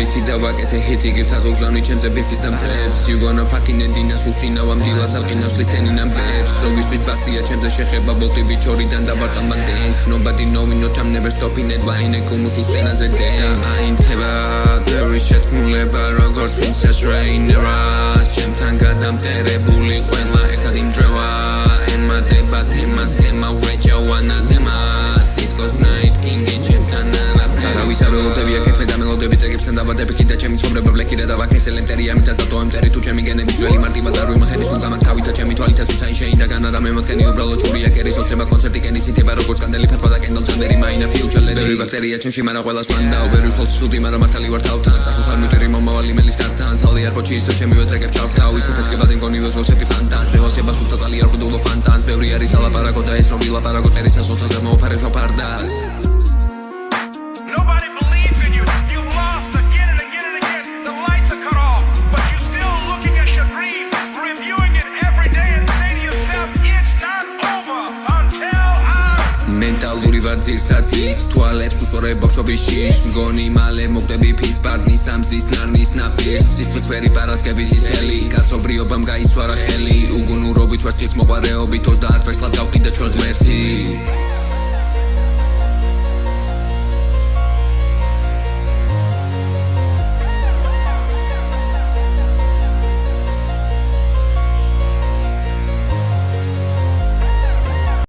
Iti da vakete hiti gifta zogzani chemze bifis dam tlebs You gonna fucking end in asusina vam dilas arqinas listeni nam bebs Sogistvis basia chemze shexeba bolti bichoridan da bartan mandens Nobody knowing no time never stopping it Vaine kumus uscenaze dance Ainteba ბევრი შეთქმულება როგორც princess rainera ჩემთან გადამტერებული ყველა ერთად იმდროა ემატება თემას გემა ვეჭავანა თემას თითქოს night king-ი ჩემთან არავის არ ველოდები აკეთებ და მელოდები ტეგებსთან დაბადები კიდე ჩემი ცხოვრება ბლეკი და დავაქესელ ემტერი ამითაც დატო ემტერი თუ ჩემი გენები ძველი მარტივად არ ვიმახები სულ გამაკ თავითა ჩემი თვალითაც უსაი შეინდაგან არა მე მათქენი უბრალოდ ჩურია კერის ოცება კონცერტი კენის ითება როგორც კანდელი ფერფა და კენდალ ჩანდერი მაინა ფიუჩალერი ბევრი ბაქტერია ჩემში მაგრამ ყველას მანდაო ბევრი ხოლმე სტუდი მაგრამ მართალი ვარ თავთან წასულს არ მიტერი მომავალი მელის კართან ზალი არ პოჩი ისო ჩემი ვეტრეკებ ჩავხთავ ისე ფეთქება დინგონი ვესვოსები ფანტაზ ვესვოსება სულთა ზალი არ გუდულო ფანტაზ ბევრი არის ალაპარაკო და ეს რომ ვილაპარაკო წერისას ოცაზე მოუფარეს ვაფარდას Nobody believes in you. You've lost again and again and again. The lights are cut off, but you're still looking at your dream, reviewing it every day and saying to yourself, it's not over until I'm Mentალური ვარ ძირსაცის თვალებს უსწორებ ბავშვობიშიშ მგონი მალე მოგდები ფის პარტნის ამზის ნარნის ნაპირს სისხლის ვერი პარასკევი წითელი კაცობრიობამ გაისვარა ხელი უგუნურობით ვარცხის მოყარეობით 30 დღეს ლად გავყიდა ჩვენ ღმერთი